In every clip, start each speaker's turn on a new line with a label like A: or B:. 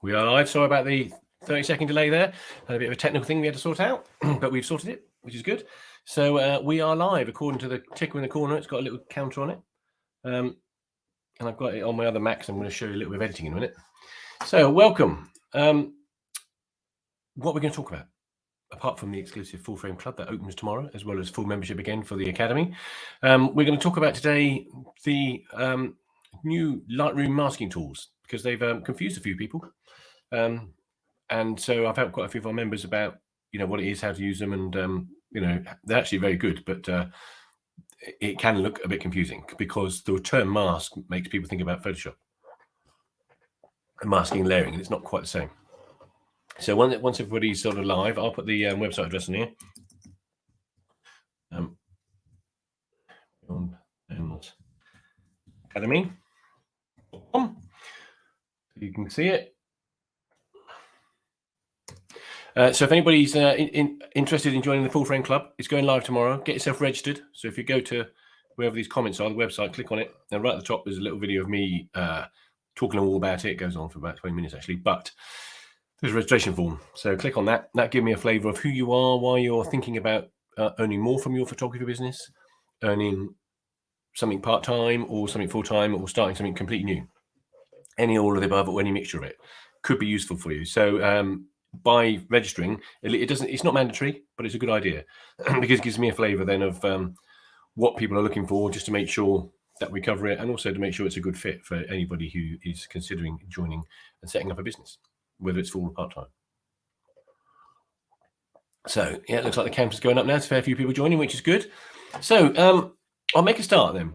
A: We are live. Sorry about the 30-second delay there. Had a bit of a technical thing we had to sort out, but we've sorted it, which is good. So we are live according to the ticker in the corner. It's got a little counter on it. And I've got it on my other Mac, so I'm going to show you a little bit of editing in a minute. So welcome. What we're going to talk about, apart from the exclusive Full Frame Club that opens tomorrow, as well as full membership again for the Academy, we're going to talk about today the new Lightroom masking tools, because they've confused a few people. And so I've helped quite a few of our members about, what it is, how to use them, and, they're actually very good, but it can look a bit confusing because the term mask makes people think about Photoshop and masking and layering, and it's not quite the same. So once everybody's sort of live, I'll put the website address in here. Academy. You can see it. So if anybody's interested in joining the Full Frame Club, it's going live tomorrow. Get yourself registered. So if you go to wherever these comments are, the website, click on it, and right at the top there's a little video of me talking all about it. It goes on for about 20 minutes actually, but there's a registration form. So click on that. That gives me a flavour of who you are, why you're thinking about earning more from your photography business, earning something part-time or something full-time, or starting something completely new. Any all of the above or any mixture of it could be useful for you. So by registering, it's not mandatory, but it's a good idea because it gives me a flavour then of what people are looking for, just to make sure that we cover it, and also to make sure it's a good fit for anybody who is considering joining and setting up a business, whether it's full or part-time. So yeah, it looks like the count is going up now. It's a fair few people joining, which is good. So I'll make a start then.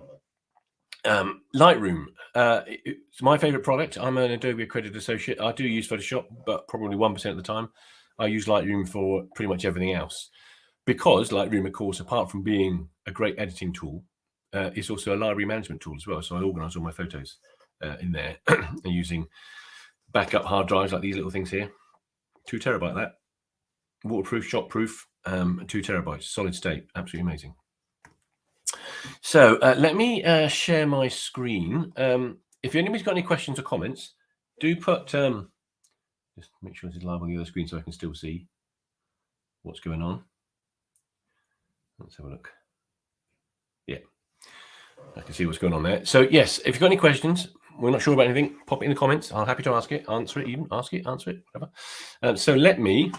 A: Lightroom, it's my favorite product. I'm an Adobe accredited associate. I do use Photoshop, but probably 1% of the time I use Lightroom for pretty much everything else, because Lightroom, of course, apart from being a great editing tool, is also a library management tool as well. So I organize all my photos in there and using backup hard drives like these little things here. 2 terabyte that, waterproof, shockproof, 2 terabytes, solid state, absolutely amazing. So let me share my screen. If anybody's got any questions or comments, do put, just make sure this is live on the other screen so I can still see what's going on. Let's have a look. Yeah, I can see what's going on there. So yes, if you've got any questions, we're not sure about anything, pop it in the comments. I'm happy to ask it, answer it, even ask it, answer it, whatever. So let me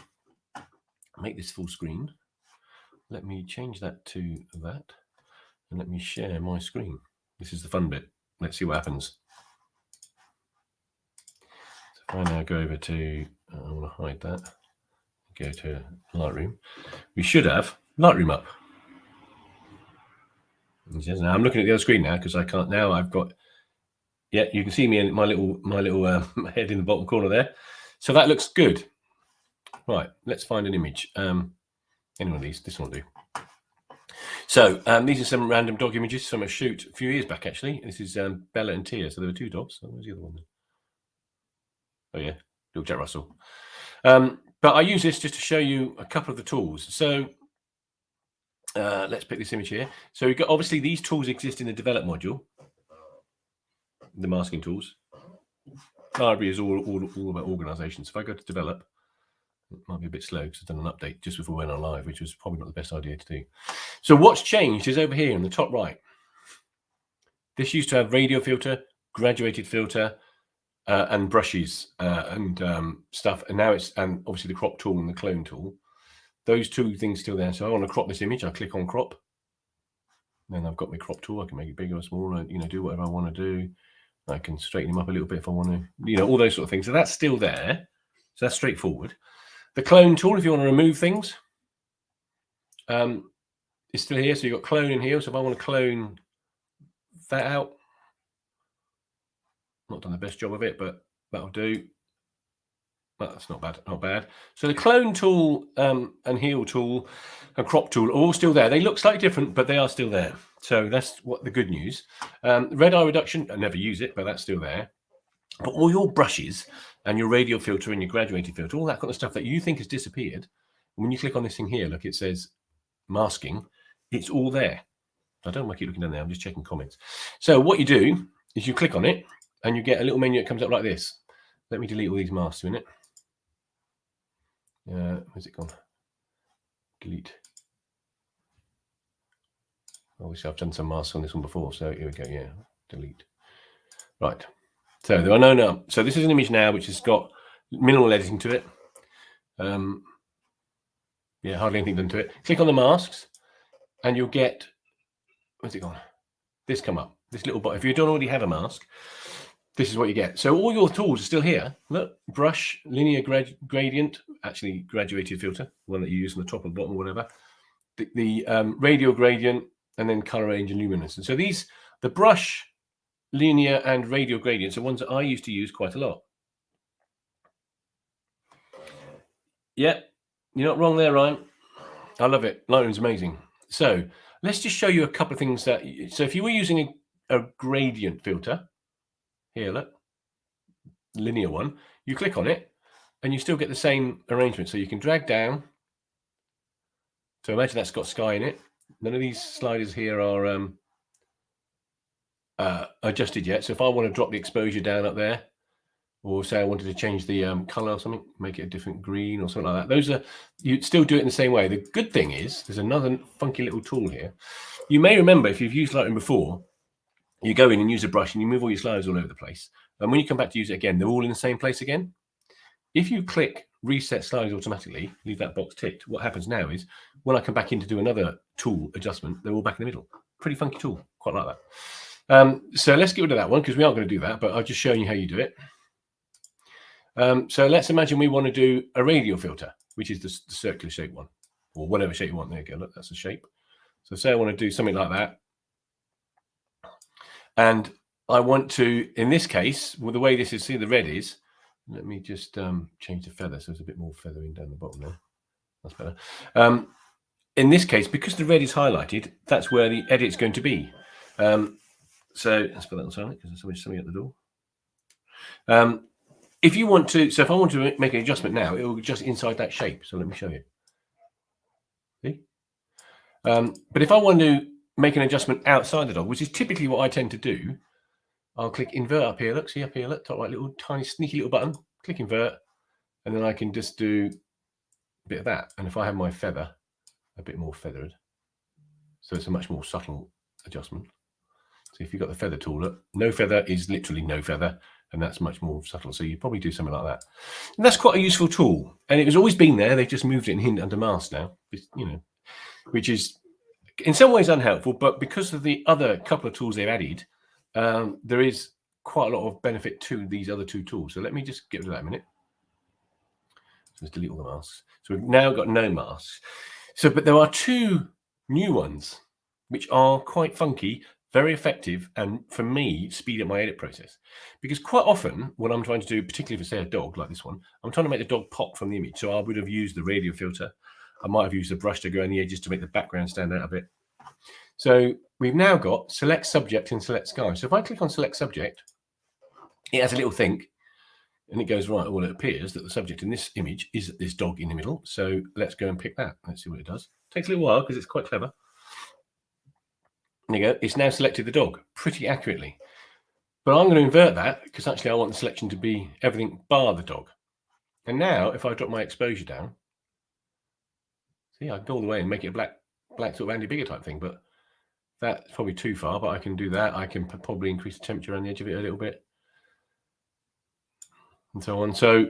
A: make this full screen. Let me change that to that. And let me share my screen. This is the fun bit. Let's see what happens. So if I now go over to, I want to hide that, go to Lightroom. We should have Lightroom up. Now I'm looking at the other screen now because I can't. Now I've got. Yeah, you can see me in my little head in the bottom corner there. So that looks good. Right, let's find an image. Any one of these. This one will do. So these are some random dog images from a shoot a few years back, actually. This is Bella and Tia. So there were 2 dogs. Oh, where's the other one then? Oh, yeah, little Jack Russell. But I use this just to show you a couple of the tools. So let's pick this image here. So you've got, obviously, these tools exist in the develop module, the masking tools. Library is all about organization. So if I go to develop, it might be a bit slow because I've done an update just before we went on live, which was probably not the best idea to do. So what's changed is over here in the top right. This used to have radio filter, graduated filter, and brushes and stuff. And now it's, and obviously the crop tool and the clone tool. Those 2 things still there. So I want to crop this image. I click on crop. Then I've got my crop tool. I can make it bigger or smaller, do whatever I want to do. I can straighten them up a little bit if I want to, all those sort of things. So that's still there. So that's straightforward. The clone tool, if you want to remove things, is still here. So you've got clone in here. So if I want to clone that out, not done the best job of it, but that'll do. That's not bad, not bad. So the clone tool and heal tool and crop tool are all still there. They look slightly different, but they are still there. So that's what the good news. Red eye reduction, I never use it, but that's still there. But all your brushes and your radial filter and your graduated filter, all that kind of stuff that you think has disappeared, when you click on this thing here, look, it says masking, it's all there. I don't want to keep looking down there, I'm just checking comments. So what you do is you click on it and you get a little menu that comes up like this. Let me delete all these masks a minute. Where's it gone? Delete. Obviously, I've done some masks on this one before, so here we go. Yeah, delete. Right. So there are no. So this is an image now which has got minimal editing to it. Yeah, hardly anything done to it. Click on the masks, and you'll get. Where's it gone? This come up. This little button. If you don't already have a mask, this is what you get. So all your tools are still here. Look, brush, linear gradient, actually graduated filter, one that you use on the top and bottom or whatever. The radial gradient, and then color range and luminance. And so these, the brush, linear, and radial gradients are ones that I used to use quite a lot. Yeah, you're not wrong there, Ryan. I love it. Lightroom's amazing. So let's just show you a couple of things that. So if you were using a gradient filter, here, look, linear one, you click on it, and you still get the same arrangement. So you can drag down. So imagine that's got sky in it. None of these sliders here are adjusted yet. So if I want to drop the exposure down up there, or say I wanted to change the color or something, make it a different green or something like that, those are, you still do it in the same way. The good thing is there's another funky little tool here. You may remember, if you've used Lightroom before, you go in and use a brush and you move all your sliders all over the place. And when you come back to use it again, they're all in the same place again. If you click reset sliders automatically, leave that box ticked, what happens now is when I come back in to do another tool adjustment, they're all back in the middle. Pretty funky tool, quite like that. So let's get rid of that one because we aren't going to do that, but I've just shown you how you do it. So let's imagine we want to do a radial filter, which is the circular shape one, or whatever shape you want. There you go, look, that's the shape. So say I want to do something like that. And I want to, in this case, well, the way this is, see the red is, let me just change the feather so there's a bit more feathering down the bottom there. That's better. In this case, because the red is highlighted, that's where the edit's going to be. So let's put that on silent because there's somebody at the door. If you want to, so if I want to make an adjustment now, it will just inside that shape. So let me show you. See? But if I want to make an adjustment outside the dog, which is typically what I tend to do, I'll click invert up here. Look, see up here, look, top right, little tiny sneaky little button. Click invert, and then I can just do a bit of that. And if I have my feather a bit more feathered, so it's a much more subtle adjustment. So if you've got the feather tool, look, no feather is literally no feather, and that's much more subtle. So you probably do something like that. And that's quite a useful tool. And it has always been there. They've just moved it in hint under mask now, you know, which is in some ways unhelpful, but because of the other couple of tools they've added, there is quite a lot of benefit to these other two tools. So let me just get rid of that a minute. So let's delete all the masks. So we've now got no masks. So, but there are two new ones, which are quite funky, very effective, and for me, speed up my edit process. Because quite often, what I'm trying to do, particularly for say a dog like this one, I'm trying to make the dog pop from the image. So I would have used the radial filter. I might have used a brush to go on the edges to make the background stand out a bit. So we've now got select subject and select sky. So if I click on select subject, it has a little think, and it goes, right, well, it appears that the subject in this image is this dog in the middle. So let's go and pick that. Let's see what it does. Takes a little while because it's quite clever. There you go. It's now selected the dog pretty accurately. But I'm going to invert that because actually I want the selection to be everything bar the dog. And now if I drop my exposure down, see, I can go all the way and make it a black sort of Andy Bigger type thing, but that's probably too far, but I can do that. I can probably increase the temperature around the edge of it a little bit and so on. So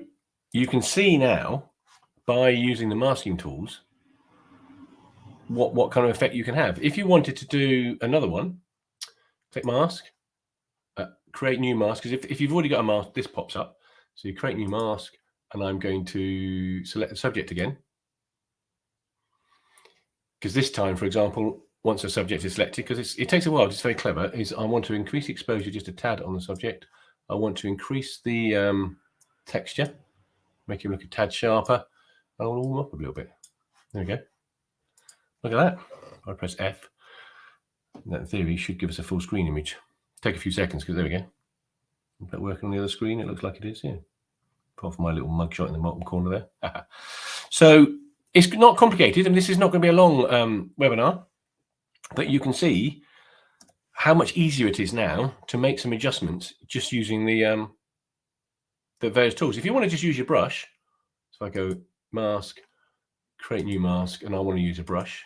A: you can see now by using the masking tools what kind of effect you can have. If you wanted to do another one, click mask, create new mask, because if you've already got a mask, this pops up. So you create new mask, and I'm going to select the subject again. Because this time, for example, once the subject is selected, because it takes a while, it's very clever, is I want to increase exposure just a tad on the subject. I want to increase the texture, make him look a tad sharper. I'll warm up a little bit. There we go. Look at that. I press F. That in theory should give us a full screen image. Take a few seconds because there we go. Is that working on the other screen? It looks like it is, yeah. Apart from my little mugshot in the bottom corner there. So it's not complicated, and this is not going to be a long webinar, but you can see how much easier it is now to make some adjustments just using the the various tools. If you want to just use your brush, so if I go mask, create new mask, and I want to use a brush,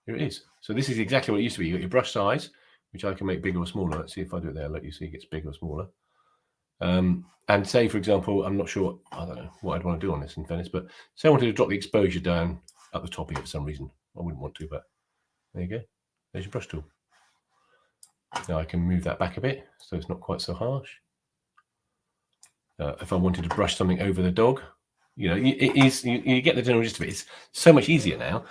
A: here it is. So this is exactly what it used to be. You got your brush size, which I can make bigger or smaller. Let's see if I do it there. Let you see it gets bigger or smaller. And say, for example, I'm not sure, I don't know what I'd want to do on this in fairness, but say I wanted to drop the exposure down at the top here for some reason. I wouldn't want to, but there you go. There's your brush tool. Now I can move that back a bit so it's not quite so harsh. If I wanted to brush something over the dog, you get the general gist of it. It's so much easier now.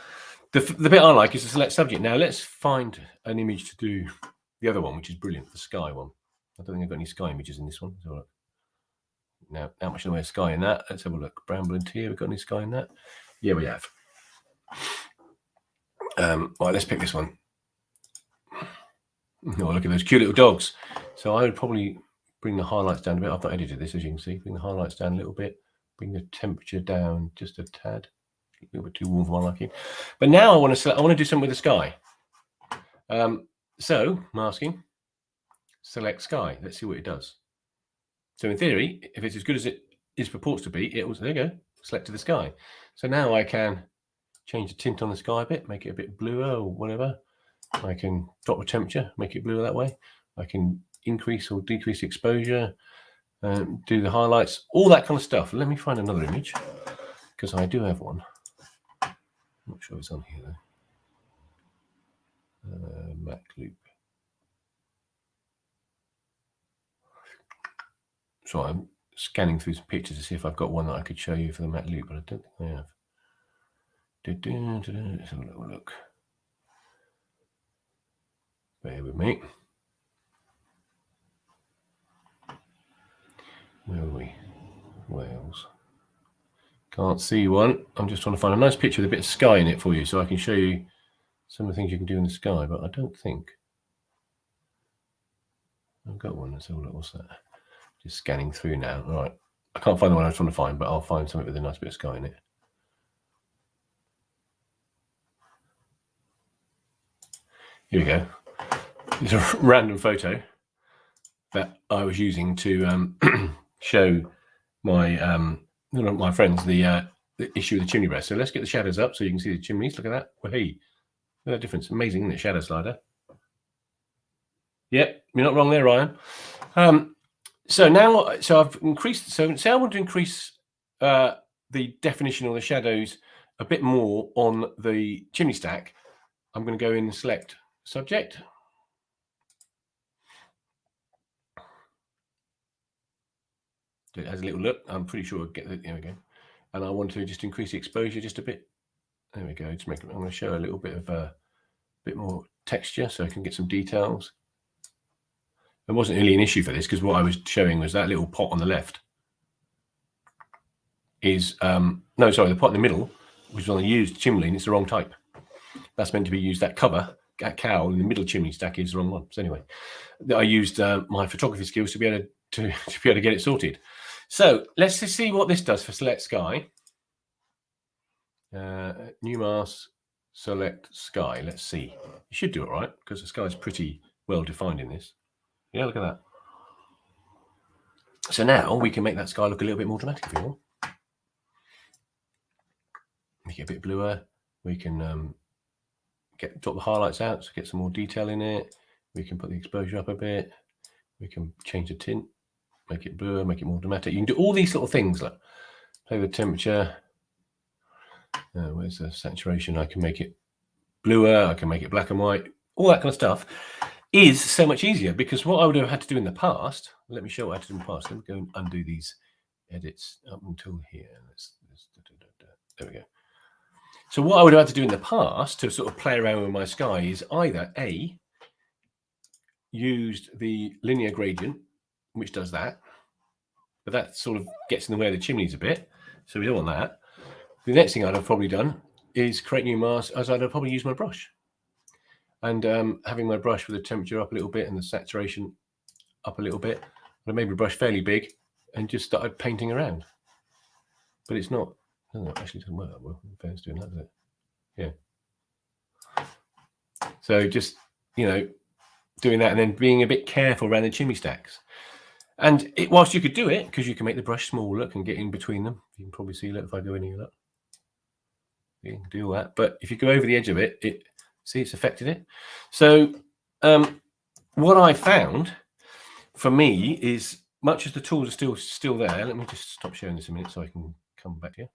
A: The bit I like is to select subject. Now let's find an image to do the other one, which is brilliant, the sky one. I don't think I've got any sky images in this one. So now, how much in the way of sky in that? Let's have a look. Bramble and Tear, we've got any sky in that? Yeah, we have. Right, let's pick this one. Oh, look at those cute little dogs. So I would probably bring the highlights down a bit. I've not edited this, as you can see. Bring the highlights down a little bit. Bring the temperature down just a tad. A little bit too warm for my liking. But now I want to do something with the sky. So masking, select sky. Let's see what it does. So in theory, if it's as good as it is purports to be, it was, there you go, selected the sky. So now I can change the tint on the sky a bit, make it a bit bluer or whatever. I can drop the temperature, make it bluer that way. I can increase or decrease exposure, do the highlights, all that kind of stuff. Let me find another image because I do have one. I'm not sure it's on here though. Mac loop. So I'm scanning through some pictures to see if I've got one that I could show you for the Mac loop, but I don't think I have. Let's have a little look. Bear with me. Where are we? Wales. Can't see one. I'm just trying to find a nice picture with a bit of sky in it for you so I can show you some of the things you can do in the sky, but I don't think I've got one. Let's have a look. What's that? Just scanning through now. All right. I can't find the one I was trying to find, but I'll find something with a nice bit of sky in it. Here we go. It's a random photo that I was using to show my friends the issue of the chimney breast. So let's get the shadows up so you can see the chimneys. Look at that. Well, hey, look at that difference. Amazing, isn't it? Shadow slider. Yep, you're not wrong there, Ryan. So now, I've increased. So say I want to increase the definition of the shadows a bit more on the chimney stack. I'm going to go in and select subject. It has a little look. I'm pretty sure I'll get it. There we go. And I want to just increase the exposure just a bit. There we go. I'm going to show a little bit of a bit more texture so I can get some details. It wasn't really an issue for this because what I was showing was that little pot on the left is no, sorry, the pot in the middle, which is on the used chimney, and it's the wrong type. That's meant to be used. That cover, that cowl in the middle chimney stack is the wrong one. So anyway, I used my photography skills to be able to get it sorted. So let's just see what this does for select sky. New mask, select sky. Let's see. You should do it right because the sky is pretty well defined in this. Yeah, look at that. So now we can make that sky look a little bit more dramatic if we want. Make it a bit bluer. We can drop the highlights out to get some more detail in it. We can put the exposure up a bit. We can change the tint, make it bluer, make it more dramatic. You can do all these little things like play with temperature. Where's the saturation? I can make it bluer. I can make it black and white. All that kind of stuff is so much easier because what I would have had to do in the past, let me show what I had to do in the past. Let me go and undo these edits up until here. There we go. So what I would have had to do in the past to sort of play around with my sky is either A, used the linear gradient, which does that, but that sort of gets in the way of the chimneys a bit. So we don't want that. The next thing I'd have probably done is create new mask, as I'd have probably used my brush. And having my brush with the temperature up a little bit and the saturation up a little bit, I'd maybe brush fairly big and just started painting around. But it's not, it actually doesn't work that well. Fair's doing that, does it? Yeah. So just, doing that and then being a bit careful around the chimney stacks. And whilst you could do it, because you can make the brush small, look, and get in between them. You can probably see, look, if I go in here, look. You can do all that. But if you go over the edge of it, see, it's affected it. So what I found for me is, much as the tools are still there, let me just stop sharing this a minute so I can come back here.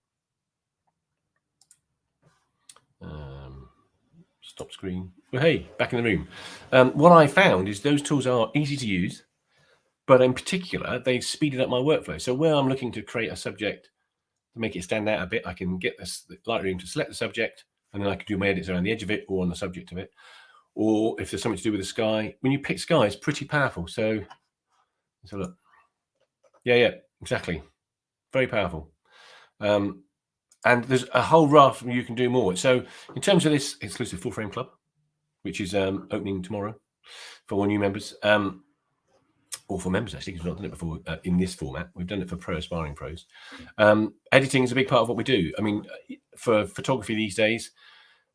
A: Stop screen. Well, hey, back in the room. What I found is those tools are easy to use, but in particular, they've speeded up my workflow. So where I'm looking to create a subject to make it stand out a bit, I can get the Lightroom to select the subject, and then I can do my edits around the edge of it or on the subject of it. Or if there's something to do with the sky, when you pick sky, it's pretty powerful. So let's have a look. Yeah, exactly. Very powerful. And there's a whole raft you can do more. So in terms of this exclusive full frame club, which is opening tomorrow for all new members, or for members actually, because we've not done it before in this format. We've done it for pro aspiring pros. Editing is a big part of what we do. I mean, for photography these days,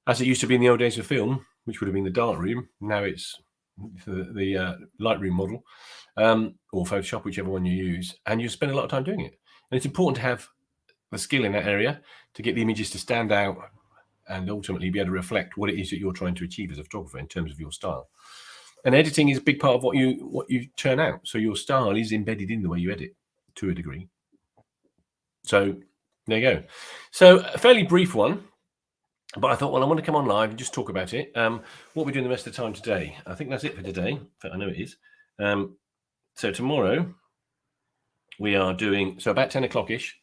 A: as it used to be in the old days of film, which would have been the darkroom, now it's the Lightroom model, or Photoshop, whichever one you use, and you spend a lot of time doing it. And it's important to have the skill in that area to get the images to stand out and ultimately be able to reflect what it is that you're trying to achieve as a photographer in terms of your style. And editing is a big part of what you turn out. So your style is embedded in the way you edit to a degree. So there you go. So a fairly brief one, but I thought, well, I want to come on live and just talk about it. What we're doing the rest of the time today. I think that's it for today. In fact, I know it is. So tomorrow we are doing, so about 10 o'clock-ish.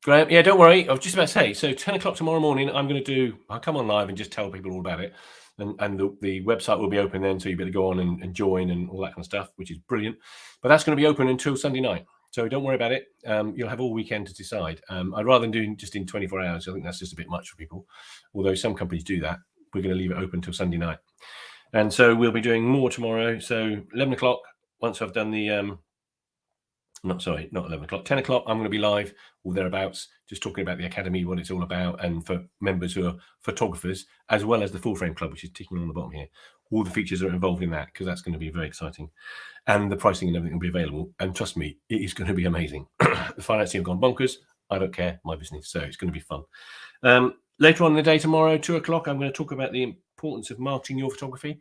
A: Graham, yeah, don't worry. I was just about to say, so 10 o'clock tomorrow morning, I'll come on live and just tell people all about it. And the website will be open then, so you'll be able to go on and join and all that kind of stuff, which is brilliant. But that's going to be open until Sunday night. So don't worry about it. You'll have all weekend to decide. I'd rather than doing just in 24 hours. I think that's just a bit much for people. Although some companies do that. We're going to leave it open until Sunday night. And so we'll be doing more tomorrow. So 11 o'clock, once I've done the... not 11 o'clock, 10 o'clock, I'm going to be live or thereabouts, just talking about the Academy, what it's all about, and for members who are photographers, as well as the Full Frame Club, which is ticking on the bottom here. All the features are involved in that, because that's going to be very exciting. And the pricing and everything will be available. And trust me, it is going to be amazing. The financing have gone bonkers. I don't care, my business. So it's going to be fun. Later on in the day tomorrow, 2 o'clock, I'm going to talk about the importance of marketing your photography.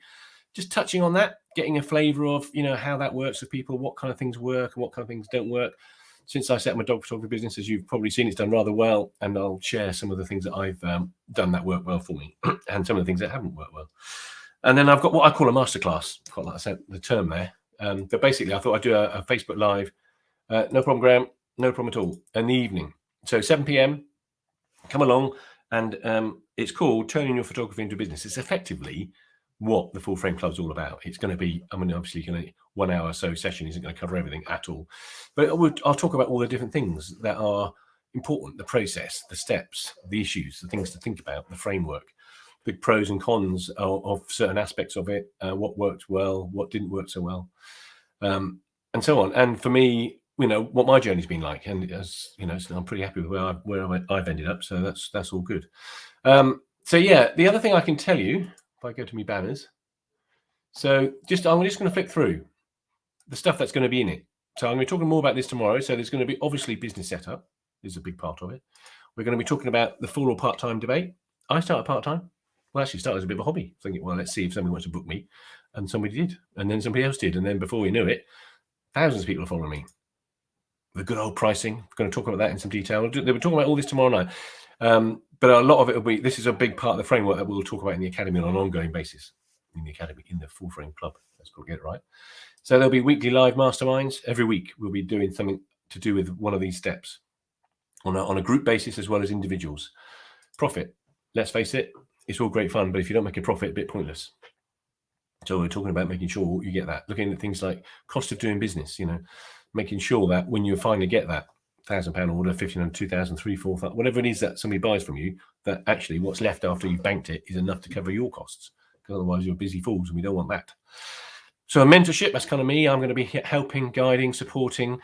A: Just touching on that, getting a flavor of, how that works with people, what kind of things work and what kind of things don't work. Since I set up my dog photography business, as you've probably seen, it's done rather well. And I'll share some of the things that I've done that work well for me and some of the things that haven't worked well. And then I've got what I call a masterclass. Quite like I said the term there. But basically, I thought I'd do a Facebook Live. No problem, Graham. No problem at all. In the evening. So 7 p.m. Come along. And it's called Turning Your Photography into Business. It's effectively what the Full Frame Club is all about. It's going to be, obviously, 1 hour or so session isn't going to cover everything at all. But I'll talk about all the different things that are important, the process, the steps, the issues, the things to think about, the framework, the pros and cons of certain aspects of it, what worked well, what didn't work so well, and so on. And for me, what my journey's been like, and as so I'm pretty happy with where I've ended up. So that's all good. So yeah, the other thing I can tell you, if I go to my banners, so I'm just going to flick through the stuff that's going to be in it. So I'm going to be talking more about this tomorrow. So there's going to be obviously business setup is a big part of it. We're going to be talking about the full or part-time debate. I started part-time. Well, actually started as a bit of a hobby, thinking, well, let's see if somebody wants to book me, and somebody did, and then somebody else did, and then before we knew it, thousands of people are following me. The good old pricing. We're going to talk about that in some detail. They were talking about all this tomorrow night. But a lot of it will be, this is a big part of the framework that we'll talk about in the Academy on an ongoing basis. In the Academy, in the Full Frame Club. Let's go get it right. So there'll be weekly live masterminds. Every week we'll be doing something to do with one of these steps on a group basis as well as individuals. Profit. Let's face it, it's all great fun, but if you don't make a profit, a bit pointless. So we're talking about making sure you get that. Looking at things like cost of doing business, making sure that when you finally get that £1,000 order, 1,500, 2,000, 3,000, 4,000, whatever it is that somebody buys from you, that actually what's left after you've banked it is enough to cover your costs. Because otherwise you're busy fools, and we don't want that. So a mentorship, that's kind of me. I'm going to be helping, guiding, supporting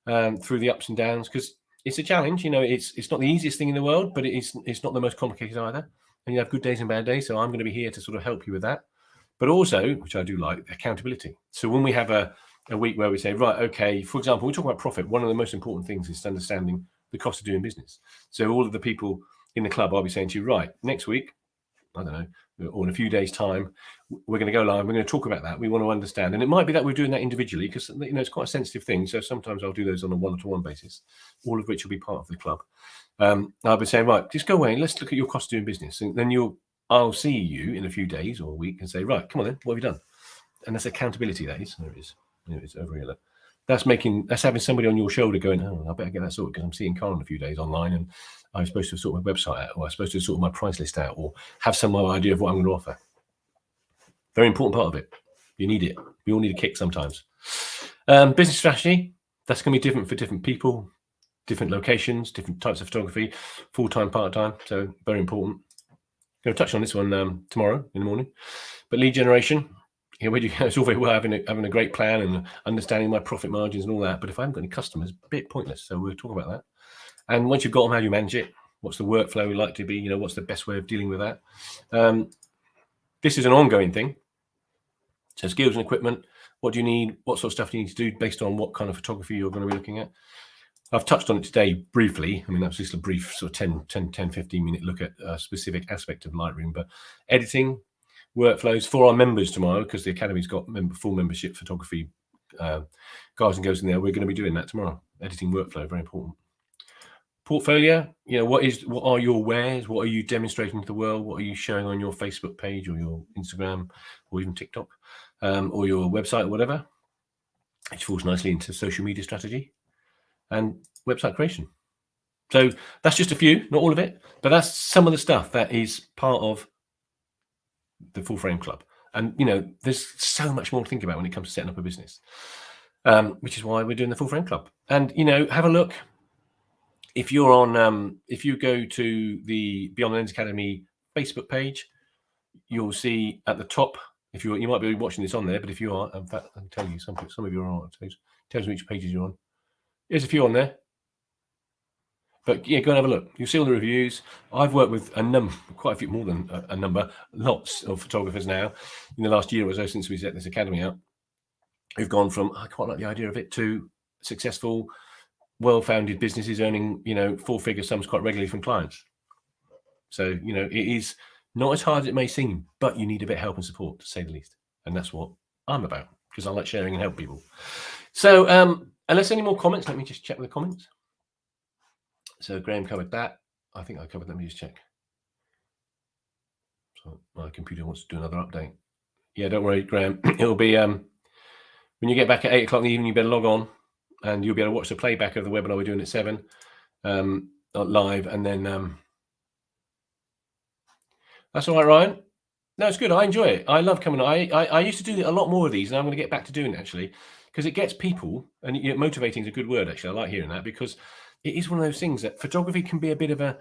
A: through the ups and downs, because it's a challenge. It's not the easiest thing in the world, but it's not the most complicated either. and you have good days and bad days. So I'm going to be here to sort of help you with that. But also, which I do like, accountability. So when we have a week where we say, right, okay, for example, we talk about profit. One of the most important things is understanding the cost of doing business. So all of the people in the club, I'll be saying to you, right, next week, I don't know, or in a few days' time, we're going to go live. We're going to talk about that. We want to understand. And it might be that we're doing that individually because, it's quite a sensitive thing. So sometimes I'll do those on a one-to-one basis, all of which will be part of the club. I'll be saying, right, just go away and let's look at your cost of doing business. And then I'll see you in a few days or a week and say, right, come on then, what have you done? And that's accountability, that is. There it is. It's over here. That's having somebody on your shoulder going, oh, I better get that sorted because I'm seeing Carl in a few days online and I'm supposed to sort my website out, or I'm supposed to sort my price list out, or have some idea of what I'm going to offer. Very important part of it. You need it. We all need a kick sometimes. Business strategy, that's going to be different for different people, different locations, different types of photography, full-time, part-time. So very important. Going to touch on this one tomorrow in the morning. But lead generation, it's all very well having a great plan and understanding my profit margins and all that. But if I haven't got any customers, a bit pointless. So we'll talk about that. And once you've got them, how do you manage it? What's the workflow like to be? What's the best way of dealing with that? This is an ongoing thing. So skills and equipment. What do you need? What sort of stuff do you need to do based on what kind of photography you're going to be looking at? I've touched on it today briefly. I mean, that's just a brief sort of 10, 15 minute look at a specific aspect of Lightroom, but editing, workflows for our members tomorrow, because the Academy's got full membership photography guys and girls in there. We're going to be doing that tomorrow. Editing workflow, very important. Portfolio, what are your wares? What are you demonstrating to the world? What are you showing on your Facebook page or your Instagram or even TikTok or your website or whatever? Which falls nicely into social media strategy and website creation. So that's just a few, not all of it, but that's some of the stuff that is part of the Full Frame Club. And, there's so much more to think about when it comes to setting up a business, which is why we're doing the Full Frame Club. And, have a look. If you're on, if you go to the Beyond the Lens Academy Facebook page, you'll see at the top, you might be watching this on there, but if you are, in fact, I can tell you, some of you are on, it tells me which pages you're on. There's a few on there. But yeah, go and have a look. You'll see all the reviews. I've worked with quite a few, more than a number, lots of photographers now in the last year or so since we set this academy up. Who've gone from, I quite like the idea of it, to successful, well-founded businesses earning, four-figure sums quite regularly from clients. So, it is not as hard as it may seem, but you need a bit of help and support, to say the least. And that's what I'm about, because I like sharing and help people. So, unless any more comments, let me just check the comments. So Graham covered that. I think I covered. Let me just check. So my computer wants to do another update. Yeah, don't worry, Graham. It'll be when you get back at 8 o'clock in the evening, you better log on and you'll be able to watch the playback of the webinar we're doing at 7 live. And then that's all right, Ryan. No, it's good. I enjoy it. I love coming. I used to do a lot more of these, and I'm going to get back to doing it actually, because it gets people, and motivating is a good word actually. I like hearing that, because it is one of those things that photography can be a bit of a,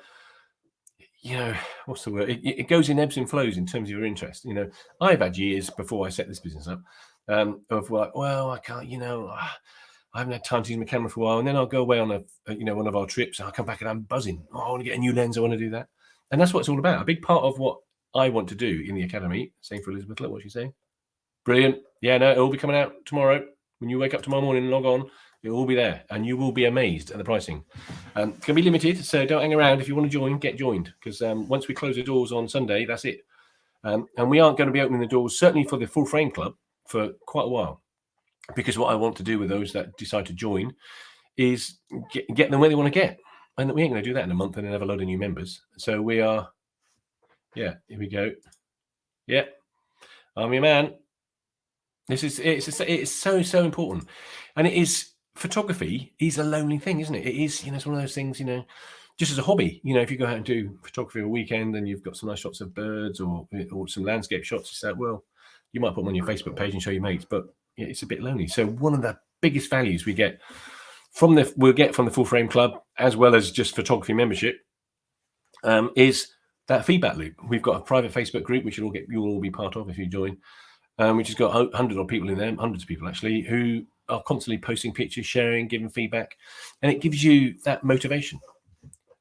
A: what's the word? It goes in ebbs and flows in terms of your interest. I've had years before I set this business up of like, well, I can't, I haven't had time to use my camera for a while, and then I'll go away on one of our trips, and I'll come back and I'm buzzing. Oh, I want to get a new lens. I want to do that, and that's what it's all about. A big part of what I want to do in the academy. Same for Elizabeth. Look what she's saying. Brilliant. Yeah, no, it'll be coming out tomorrow. When you wake up tomorrow morning and log on, it will be there, and you will be amazed at the pricing. It can be limited, so don't hang around. If you want to join, get joined, because once we close the doors on Sunday, that's it. And we aren't going to be opening the doors, certainly for the Full Frame Club, for quite a while, because what I want to do with those that decide to join is get them where they want to get. And we ain't going to do that in a month and then have a load of new members. So we are, here we go. Yeah, I'm your man. It's so important, and it is. Photography is a lonely thing, isn't it? It is, it's one of those things, just as a hobby. If you go out and do photography a weekend and you've got some nice shots of birds or some landscape shots, it's like, well, you might put them on your Facebook page and show your mates, but it's a bit lonely. So one of the biggest values we'll get from the Full Frame Club, as well as just photography membership, is that feedback loop. We've got a private Facebook group which you'll all be part of if you join, which has got 100 odd people in there, hundreds of people actually, who are constantly posting pictures, sharing, giving feedback, and it gives you that motivation.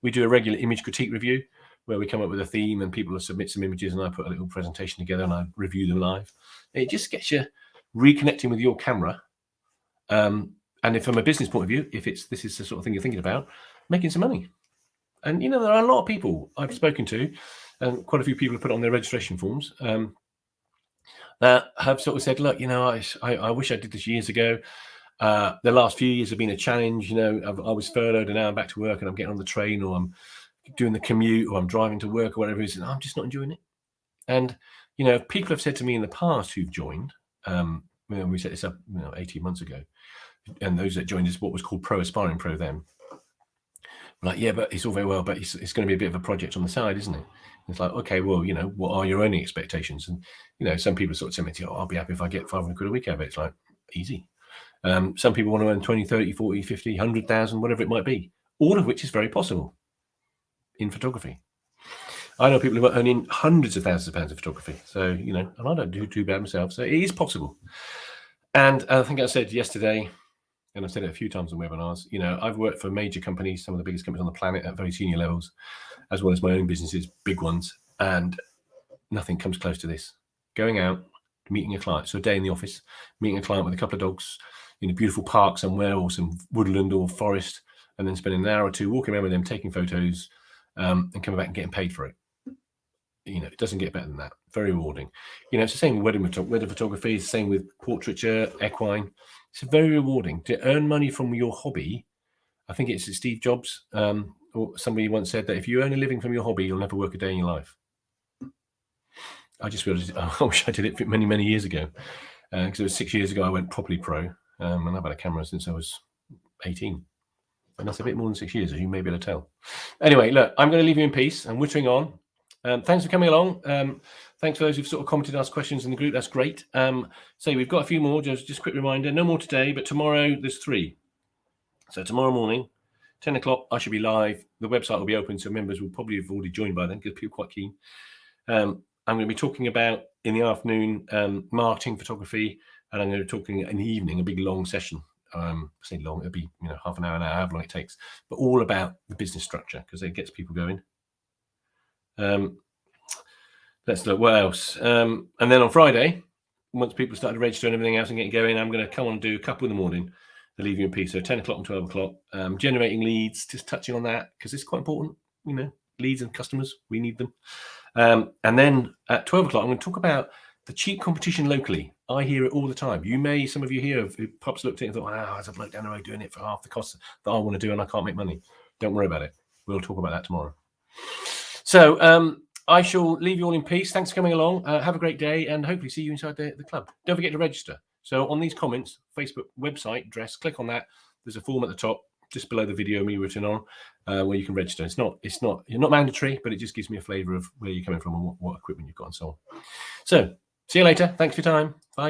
A: We do a regular image critique review. where we come up with a theme and people will submit some images and I put a little presentation together and I review them live. It just gets you reconnecting with your camera. And if from a business point of view, if this is the sort of thing you're thinking about, making some money. And, you know, there are a lot of people I've spoken to, and quite a few people have put on their registration forms, that have sort of said, look, you know, I wish I did this years ago. The last few years have been a challenge. You know, I was furloughed and now I'm back to work and I'm getting on the train or I'm doing the commute or I'm driving to work or whatever it is. And I'm just not enjoying it. And, you know, people have said to me in the past who've joined, when we set this up, 18 months ago, and those that joined is what was called Pro Aspiring Pro then. Like, yeah, but it's all very well, but it's going to be a bit of a project on the side, isn't it? It's like, okay, well, you know, what are your earning expectations? And, you know, some people sort of say to me, oh, I'll be happy if I get 500 quid a week out of it. It's like, easy. Some people want to earn 20, 30, 40, 50, 100,000, whatever it might be, all of which is very possible in photography. I know people who are earning hundreds of thousands of pounds of photography. So, you know, and I don't do too bad myself. So it is possible. And I think I said yesterday, and I've said it a few times on webinars, you know, I've worked for major companies, some of the biggest companies on the planet at very senior levels, as well as my own businesses, big ones, and nothing comes close to this. Going out, meeting a client, so a day in the office, meeting a client with a couple of dogs in a beautiful park somewhere or some woodland or forest, and then spending an hour or two walking around with them, taking photos, and coming back and getting paid for it. You know, it doesn't get better than that. Very rewarding. You know, it's the same with wedding photography, it's the same with portraiture, equine. It's very rewarding to earn money from your hobby. I think it's Steve Jobs or somebody once said that if you earn a living from your hobby, you'll never work a day in your life. I just realized, I wish I did it many, many years ago. Because it was 6 years ago I went properly pro. And I've had a camera since I was 18. And that's a bit more than 6 years, as you may be able to tell. Anyway, look, I'm going to leave you in peace. I'm wittering on. Thanks for coming along. Thanks for those who've sort of commented, asked questions in the group. That's great. So we've got a few more. Just a quick reminder, no more today, but tomorrow there's 3. So tomorrow morning, 10 o'clock, I should be live. The website will be open, so members will probably have already joined by then because people are quite keen. I'm going to be talking about, in the afternoon, marketing, photography, and I'm going to be talking in the evening, a big long session. Say long, it'll be half an hour, however long it takes, but all about the business structure because it gets people going. Let's look what else. And then on Friday, once people start to register and everything else and getting going, I'm going to come on and do a couple in the morning to leave you in peace. So 10 o'clock and 12 o'clock, generating leads, just touching on that because it's quite important. Leads and customers, we need them. And then at 12 o'clock, I'm going to talk about the cheap competition locally. I hear it all the time. Some of you here have perhaps looked at it and thought, wow, there's a bloke down the road doing it for half the cost that I want to do and I can't make money. Don't worry about it. We'll talk about that tomorrow. So I shall leave you all in peace. Thanks for coming along. Have a great day and hopefully see you inside the club. Don't forget to register. So on these comments, Facebook website address, click on that. There's a form at the top, just below the video me written on, where you can register. You're not mandatory, but it just gives me a flavour of where you're coming from and what equipment you've got and so on. So see you later. Thanks for your time. Bye.